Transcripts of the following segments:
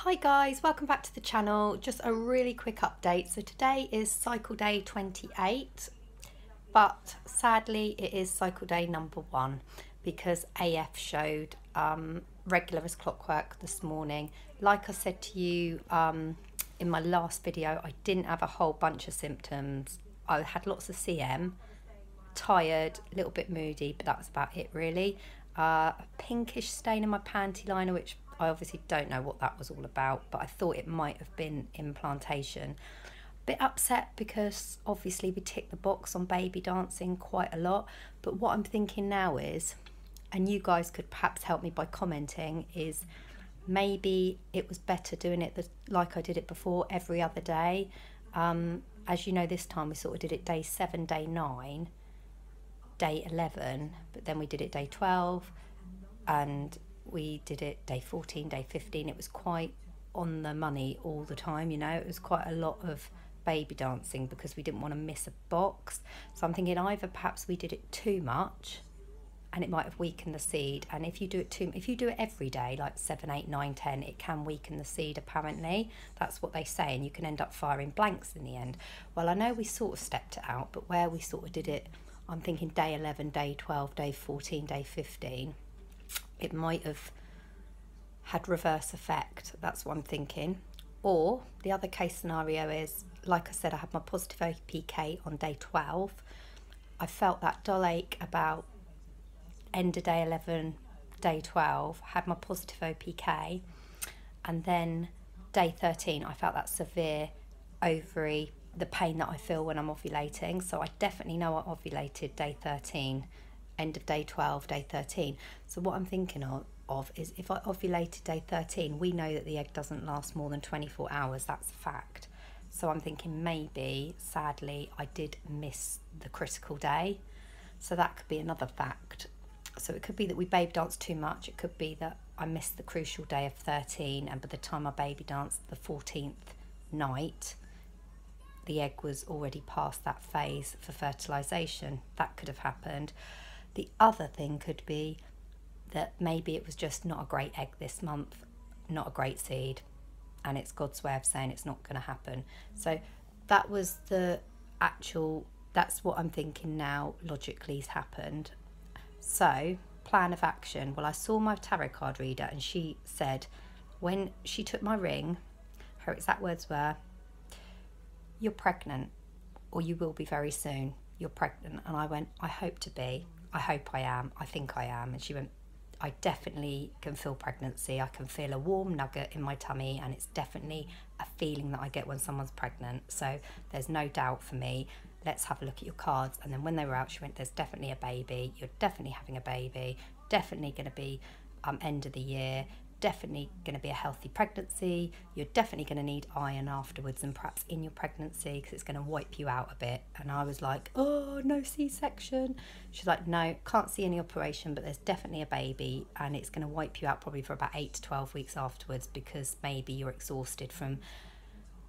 Hi guys, welcome back to the channel. Just a really quick update. So today is cycle day 28, but sadly it is cycle day number 1 because AF showed regular as clockwork this morning. Like I said to you in my last video, I didn't have a whole bunch of symptoms. I had lots of CM, tired, a little bit moody, but that was about it really. A pinkish stain in my panty liner, which I obviously don't know what that was all about, but I thought it might have been implantation. Bit upset because obviously we tick the box on baby dancing quite a lot, but what I'm thinking now is, and you guys could perhaps help me by commenting, is maybe it was better doing it like I did it before, every other day. As you know, this time we sort of did it day 7, day 9, day 11, but then we did it day 12, and we did it day 14, day 15. It was quite on the money all the time, you know. It was quite a lot of baby dancing because we didn't want to miss a box. So I'm thinking either perhaps we did it too much and it might have weakened the seed, and if you do it every day, like 7, 8, 9, 10, it can weaken the seed apparently. That's what they say, and you can end up firing blanks in the end. Well, I know we sort of stepped it out, but where we sort of did it, I'm thinking day 11, day 12, day 14, day 15, it might have had reverse effect. That's what I'm thinking. Or the other case scenario is, like I said, I had my positive OPK on day 12. I felt that dull ache about end of day 11, day 12, had my positive OPK, and then day 13 I felt that severe ovary, the pain that I feel when I'm ovulating. So I definitely know I ovulated day 13, end of day 12, day 13. So what I'm thinking of is, if I ovulated day 13, we know that the egg doesn't last more than 24 hours. That's a fact. So I'm thinking maybe, sadly, I did miss the critical day. So that could be another fact. So it could be that we baby danced too much. It could be that I missed the crucial day of 13, and by the time I baby danced the 14th night, the egg was already past that phase for fertilization. That could have happened. The other thing could be that maybe it was just not a great egg this month, not a great seed, and it's God's way of saying it's not going to happen. So that was that's what I'm thinking now logically has happened. So plan of action. Well, I saw my tarot card reader, and she said when she took my ring, her exact words were, "You're pregnant, or you will be very soon. You're pregnant." And I went, "I hope to be. I hope I am. I think I am." And she went, "I definitely can feel pregnancy. I can feel a warm nugget in my tummy, and it's definitely a feeling that I get when someone's pregnant. So there's no doubt for me. Let's have a look at your cards." And then when they were out, she went, "There's definitely a baby. You're definitely having a baby. Definitely going to be end of the year. Definitely going to be a healthy pregnancy. You're definitely going to need iron afterwards, and perhaps in your pregnancy, because it's going to wipe you out a bit." And I was like, "Oh, no C-section." She's like, "No, can't see any operation, but there's definitely a baby, and it's going to wipe you out probably for about 8 to 12 weeks afterwards, because maybe you're exhausted from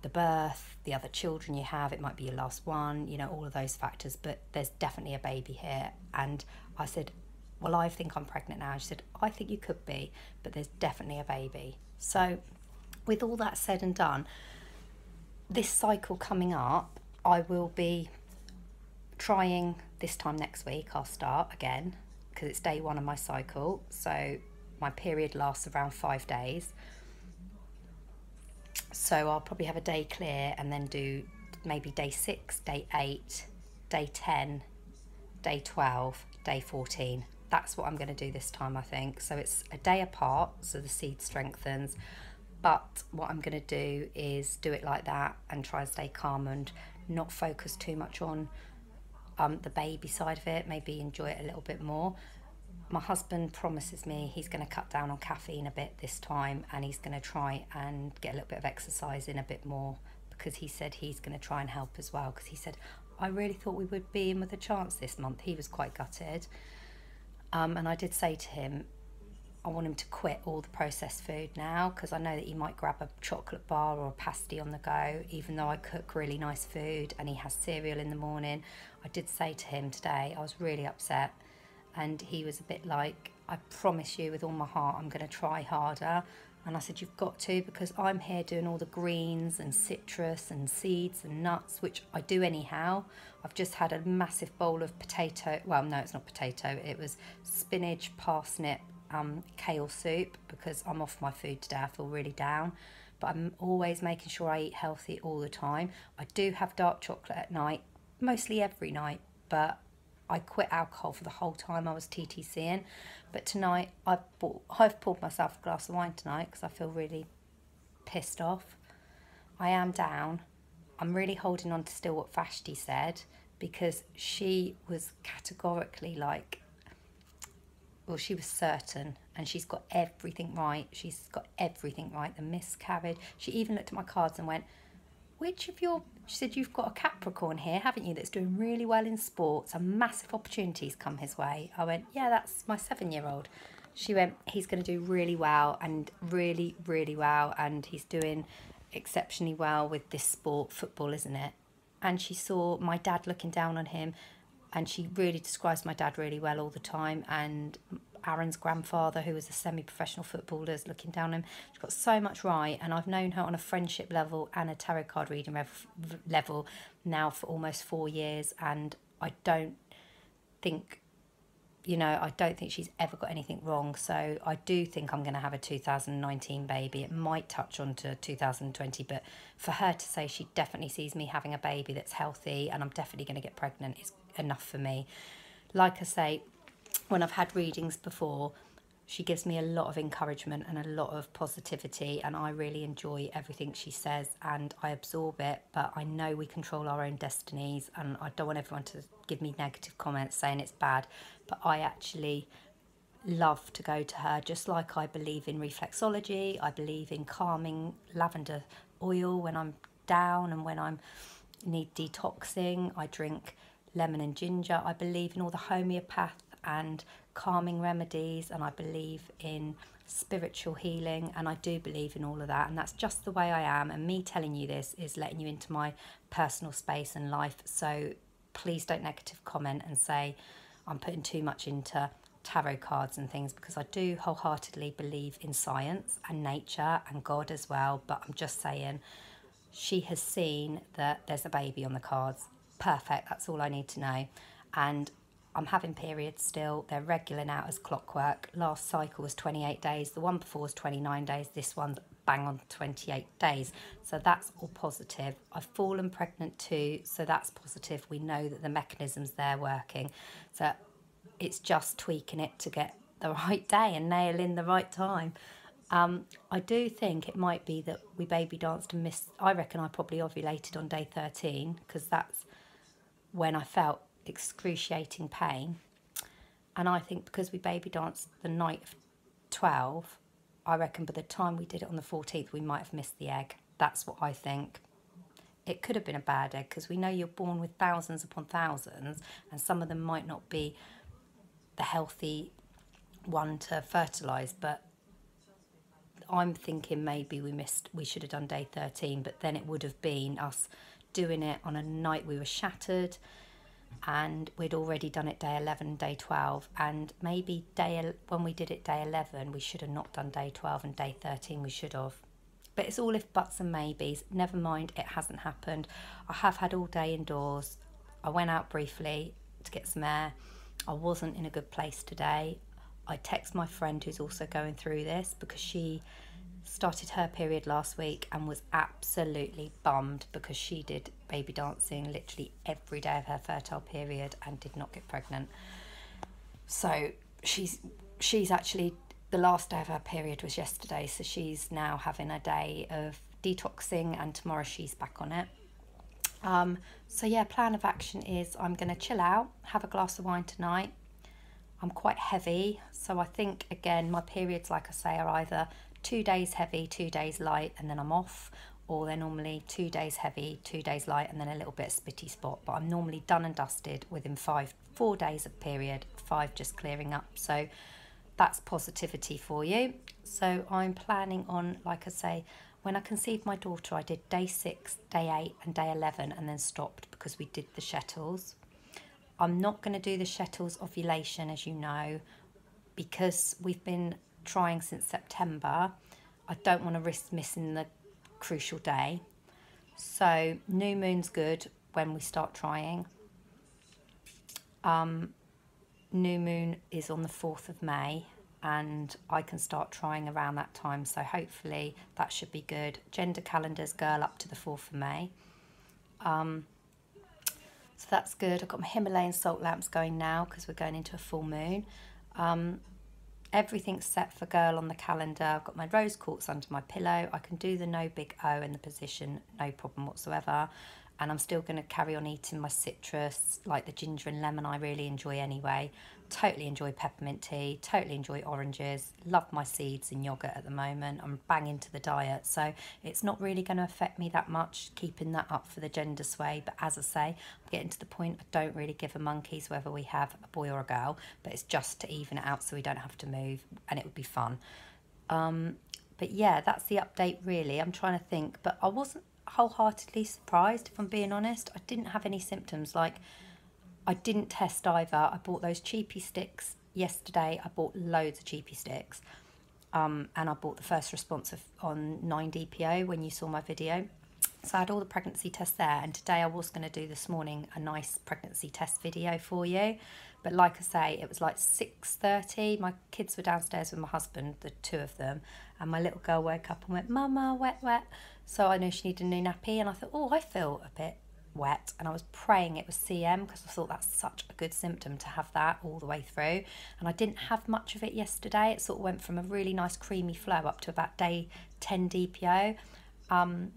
the birth, the other children you have, it might be your last one, you know, all of those factors, but there's definitely a baby here." And I said, "Well, I think I'm pregnant now." She said, "I think you could be, but there's definitely a baby." So with all that said and done, this cycle coming up, I will be trying this time next week. I'll start again because it's day 1 of my cycle. So my period lasts around 5 days. So I'll probably have a day clear and then do maybe day 6, day 8, day 10, day 12, day 14. That's what I'm going to do this time, I think. So it's a day apart, so the seed strengthens. But what I'm going to do is do it like that and try and stay calm and not focus too much on the baby side of it, maybe enjoy it a little bit more. My husband promises me he's going to cut down on caffeine a bit this time, and he's going to try and get a little bit of exercise in a bit more, because he said he's going to try and help as well, because he said, "I really thought we would be in with a chance this month." He was quite gutted. And I did say to him, I want him to quit all the processed food now, because I know that he might grab a chocolate bar or a pasty on the go, even though I cook really nice food and he has cereal in the morning. I did say to him today, I was really upset, and he was a bit like, I promise you with all my heart I'm going to try harder. And I said, you've got to, because I'm here doing all the greens and citrus and seeds and nuts, which I do anyhow. I've just had a massive bowl of potato, well, no, it's not potato, it was spinach, parsnip, kale soup, because I'm off my food today. I feel really down, but I'm always making sure I eat healthy all the time. I do have dark chocolate at night, mostly every night, but I quit alcohol for the whole time I was TTCing. But tonight I've poured myself a glass of wine tonight because I feel really pissed off. I am down. I'm really holding on to still what Vashti said, because she was categorically like, well, she was certain, and she's got everything right. She's got everything right. The miscarriage. She even looked at my cards and went, which of your, she said, you've got a Capricorn here, haven't you, that's doing really well in sports and massive opportunities come his way. I went, yeah, that's my 7-year-old. She went, he's going to do really well, and really, really well, and he's doing exceptionally well with this sport, football, isn't it? And she saw my dad looking down on him, and she really describes my dad really well all the time, and Aaron's grandfather, who was a semi-professional footballer, is looking down on him. She's got so much right, and I've known her on a friendship level and a tarot card reading level now for almost 4 years, and I don't think, you know, I don't think she's ever got anything wrong. So I do think I'm going to have a 2019 baby. It might touch on to 2020, but for her to say she definitely sees me having a baby that's healthy and I'm definitely going to get pregnant is enough for me. Like I say, when I've had readings before, she gives me a lot of encouragement and a lot of positivity, and I really enjoy everything she says and I absorb it. But I know we control our own destinies, and I don't want everyone to give me negative comments saying it's bad, but I actually love to go to her, just like I believe in reflexology. I believe in calming lavender oil when I'm down and when I need detoxing. I drink lemon and ginger. I believe in all the homeopath and calming remedies, and I believe in spiritual healing, and I do believe in all of that, and that's just the way I am. And me telling you this is letting you into my personal space and life, so please don't negative comment and say I'm putting too much into tarot cards and things, because I do wholeheartedly believe in science and nature and God as well. But I'm just saying, she has seen that there's a baby on the cards. Perfect, that's all I need to know. And I'm having periods still. They're regular now as clockwork. Last cycle was 28 days. The one before was 29 days. This one's bang on 28 days. So that's all positive. I've fallen pregnant too, so that's positive. We know that the mechanism's there working. So it's just tweaking it to get the right day and nail in the right time. I do think it might be that we baby danced and missed. I reckon I probably ovulated on day 13, because that's when I felt excruciating pain. And I think because we baby danced the night of 12, I reckon by the time we did it on the 14th, we might have missed the egg. That's what I think. It could have been a bad egg, because we know you're born with thousands upon thousands, and some of them might not be the healthy one to fertilise. But I'm thinking maybe we should have done day 13, but then it would have been us doing it on a night we were shattered, and we'd already done it day 11, day 12, and maybe when we did it day 11, we should have not done day 12, and day 13 we should have. But it's all if buts and maybes. Never mind, it hasn't happened. I have had all day indoors. I went out briefly to get some air. I wasn't in a good place today. I text my friend who's also going through this, because she started her period last week and was absolutely bummed because she did baby dancing literally every day of her fertile period and did not get pregnant. So she's actually, the last day of her period was yesterday, so she's now having a day of detoxing, and tomorrow she's back on it. So yeah, plan of action is I'm going to chill out, have a glass of wine tonight. I'm quite heavy, so I think, again, my periods, like I say, are either 2 days heavy, 2 days light, and then I'm off, or they're normally 2 days heavy, 2 days light, and then a little bit of spitty spot. But I'm normally done and dusted within 4 days of period, 5 just clearing up. So that's positivity for you. So I'm planning on, like I say, when I conceived my daughter, I did day 6, day 8 and day 11, and then stopped because we did the shuttles. I'm not going to do the Shettl's ovulation, as you know, because we've been trying since September. I don't want to risk missing the crucial day. So new moon's good when we start trying. New moon is on the 4th of May and I can start trying around that time. So hopefully that should be good. Gender calendars girl up to the 4th of May. So that's good. I've got my Himalayan salt lamps going now because we're going into a full moon. Everything's set for girl on the calendar. I've got my rose quartz under my pillow. I can do the no big O in the position, no problem whatsoever. And I'm still going to carry on eating my citrus, like the ginger and lemon I really enjoy anyway. Totally enjoy peppermint tea, totally enjoy oranges. Love my seeds and yoghurt at the moment. I'm bang into the diet, so it's not really going to affect me that much, keeping that up for the gender sway. But as I say, I'm getting to the point I don't really give a monkeys whether we have a boy or a girl, but it's just to even it out so we don't have to move, and it would be fun. But yeah, that's the update really. I'm trying to think, but I wasn't wholeheartedly surprised, if I'm being honest. I didn't have any symptoms. Like, I didn't test either. I bought those cheapy sticks yesterday. I bought loads of cheapy sticks, and I bought the first response on 9DPO when you saw my video. So I had all the pregnancy tests there, and today I was going to do this morning a nice pregnancy test video for you. But like I say, it was like 6:30. My kids were downstairs with my husband, the two of them, and my little girl woke up and went, "Mama, wet, wet." So I knew she needed a new nappy, and I thought, oh, I feel a bit wet, and I was praying it was CM because I thought that's such a good symptom to have that all the way through. And I didn't have much of it yesterday. It sort of went from a really nice creamy flow up to about day 10 DPO,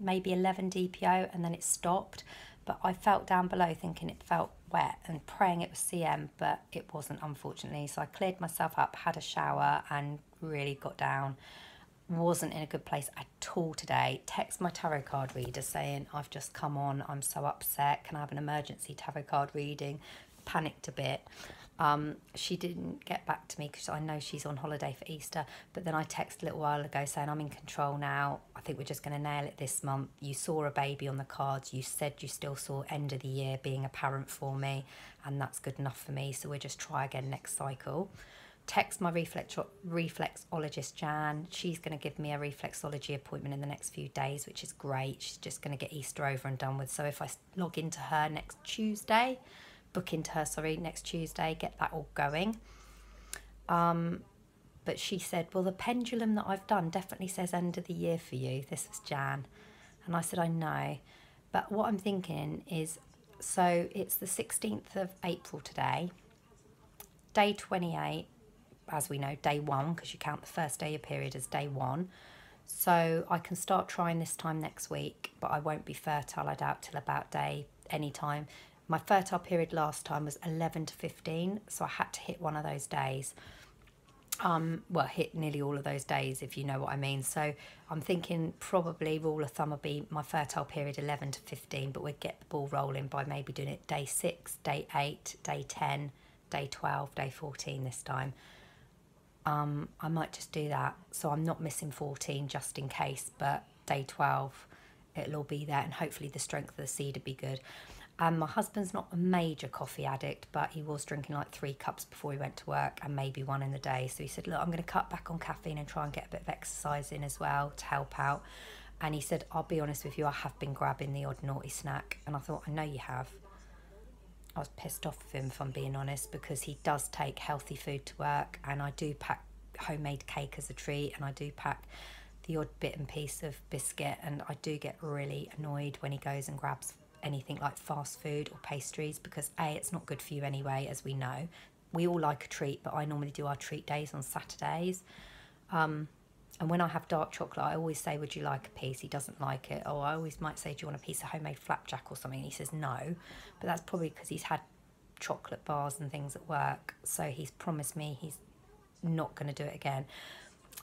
maybe 11 DPO, and then it stopped. But I felt down below thinking it felt wet and praying it was CM, but it wasn't, unfortunately. So I cleared myself up, had a shower, and really got down. Wasn't in a good place at all today. Text my tarot card reader saying, I've just come on, I'm so upset, can I have an emergency tarot card reading? Panicked a bit. She didn't get back to me because I know she's on holiday for Easter, but then I texted a little while ago saying, I'm in control now, I think we're just going to nail it this month. You saw a baby on the cards, you said you still saw end of the year being apparent for me, and that's good enough for me, so we'll just try again next cycle. Text my reflexologist Jan. She's going to give me a reflexology appointment in the next few days, which is great. She's just going to get Easter over and done with. So if I log into her next Tuesday, next Tuesday, get that all going. But she said, well, the pendulum that I've done definitely says end of the year for you. This was Jan. And I said, I know. But what I'm thinking is, so it's the 16th of April today, day 28. As we know, day 1, because you count the first day of your period as day 1. So I can start trying this time next week, but I won't be fertile, I doubt, till about day any time. My fertile period last time was 11 to 15, so I had to hit one of those days. Well, hit nearly all of those days, if you know what I mean. So I'm thinking probably rule of thumb will be my fertile period 11 to 15, but we'd get the ball rolling by maybe doing it day 6, day 8, day 10, day 12, day 14 this time. I might just do that, so I'm not missing 14 just in case, but day 12 it'll all be there, and hopefully the strength of the seed will be good. And my husband's not a major coffee addict, but he was drinking like 3 cups before he went to work and maybe 1 in the day. So he said, look, I'm going to cut back on caffeine and try and get a bit of exercise in as well to help out. And he said, I'll be honest with you, I have been grabbing the odd naughty snack. And I thought, I know you have. I was pissed off with him, if I'm being honest, because he does take healthy food to work, and I do pack homemade cake as a treat, and I do pack the odd bit and piece of biscuit, and I do get really annoyed when he goes and grabs anything like fast food or pastries, because A, it's not good for you anyway, as we know. We all like a treat, but I normally do our treat days on Saturdays. And when I have dark chocolate, I always say, would you like a piece? He doesn't like it. Or I always might say, do you want a piece of homemade flapjack or something? And he says no. But that's probably because he's had chocolate bars and things at work. So he's promised me he's not going to do it again.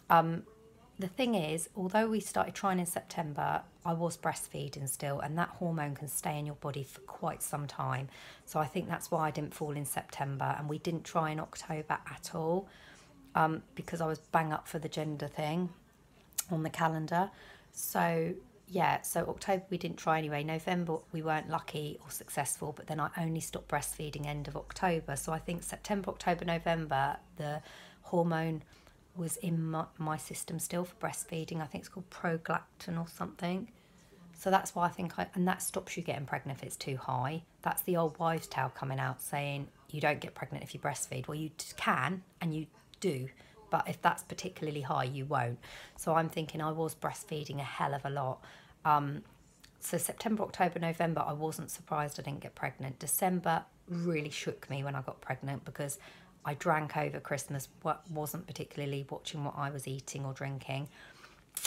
The thing is, although we started trying in September, I was breastfeeding still, and that hormone can stay in your body for quite some time. So I think that's why I didn't fall in September, and we didn't try in October at all. Because I was bang up for the gender thing on the calendar. So yeah, so October we didn't try anyway. November we weren't lucky or successful, but then I only stopped breastfeeding end of October. So I think September, October, November, the hormone was in my system still for breastfeeding. I think it's called prolactin or something. So that's why I think and that stops you getting pregnant if it's too high. That's the old wives' tale coming out saying you don't get pregnant if you breastfeed. Well, you can and you do, but if that's particularly high, you won't. So I'm thinking I was breastfeeding a hell of a lot. So September, October, November, I wasn't surprised I didn't get pregnant. December really shook me when I got pregnant because I drank over Christmas, wasn't particularly watching what I was eating or drinking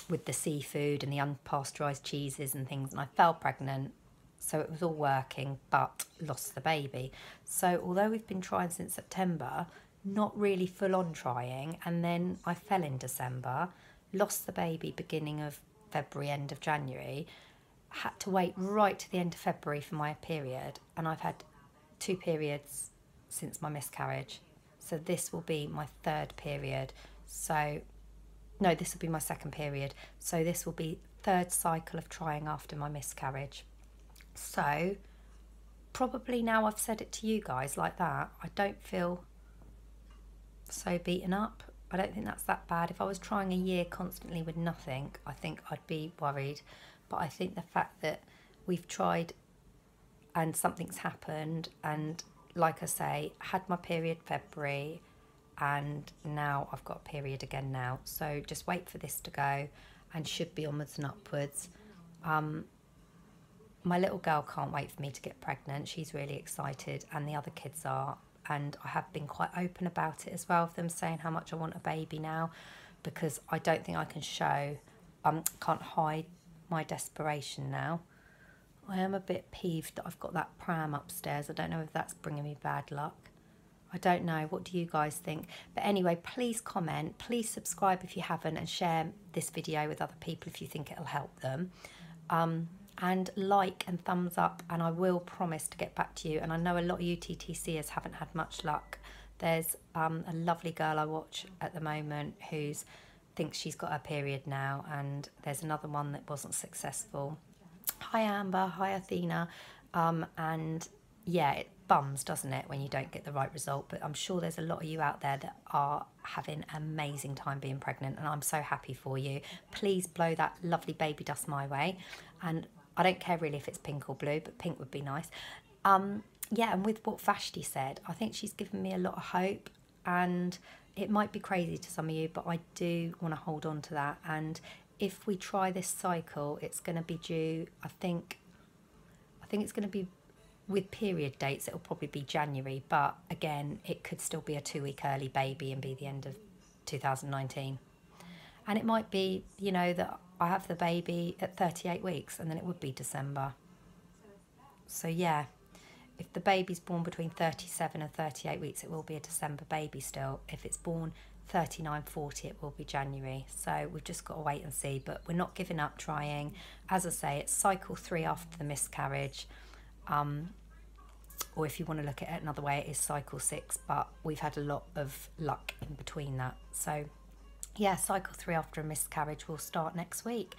with the seafood and the unpasteurised cheeses and things, and I fell pregnant. So it was all working, but lost the baby. So although we've been trying since September, not really full on trying, and then I fell in December, lost the baby beginning of February, end of January, had to wait right to the end of February for my period, and I've had 2 periods since my miscarriage. So this will be my 3rd period. So, no, this will be my 2nd period. So this will be 3rd cycle of trying after my miscarriage. So probably now I've said it to you guys like that, I don't feel so beaten up. I don't think that's that bad. If I was trying a year constantly with nothing, I think I'd be worried. But I think the fact that we've tried and something's happened, and like I say, had my period February, and now I've got a period again now. So just wait for this to go and should be onwards and upwards. My little girl can't wait for me to get pregnant. She's really excited, and the other kids are. And I have been quite open about it as well, with them saying how much I want a baby now, because I don't think I can can't hide my desperation now. I am a bit peeved that I've got that pram upstairs. I don't know if that's bringing me bad luck. I don't know. What do you guys think? But anyway, please comment, please subscribe if you haven't, and share this video with other people if you think it'll help them. And like and thumbs up, and I will promise to get back to you. And I know a lot of you TTCers haven't had much luck. There's a lovely girl I watch at the moment who thinks she's got her period now, and there's another one that wasn't successful. Hi Amber, hi Athena. And yeah, it bums, doesn't it, when you don't get the right result? But I'm sure there's a lot of you out there that are having an amazing time being pregnant, and I'm so happy for you. Please blow that lovely baby dust my way, and I don't care really if it's pink or blue, but pink would be nice. Yeah, and with what Vashti said, I think she's given me a lot of hope, and it might be crazy to some of you, but I do want to hold on to that. And if we try this cycle, it's going to be due, I think it's going to be, with period dates, it'll probably be January, but again, it could still be a 2-week early baby and be the end of 2019. And it might be, you know, that I have the baby at 38 weeks and then it would be December. So yeah, if the baby's born between 37 and 38 weeks, it will be a December baby still. If it's born 39, 40, it will be January. So we've just got to wait and see, but we're not giving up trying. As I say, it's cycle 3 after the miscarriage. Or if you want to look at it another way, it is cycle 6, but we've had a lot of luck in between that. So yeah, cycle 3 after a miscarriage will start next week.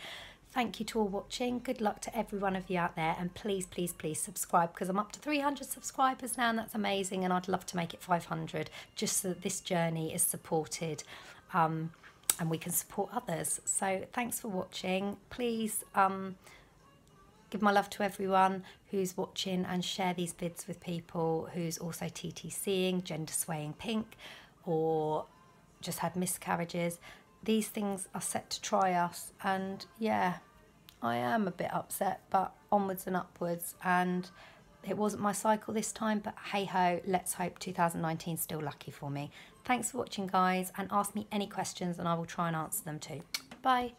Thank you to all watching. Good luck to every one of you out there, and please, please, please subscribe, because I'm up to 300 subscribers now, and that's amazing, and I'd love to make it 500 just so that this journey is supported, and we can support others. So thanks for watching. Please give my love to everyone who's watching, and share these vids with people who's also TTCing, gender swaying pink, or just had miscarriages. These things are set to try us, and yeah, I am a bit upset, but onwards and upwards. And it wasn't my cycle this time, but hey ho, let's hope 2019 is still lucky for me. Thanks for watching, guys, and ask me any questions and I will try and answer them too. Bye.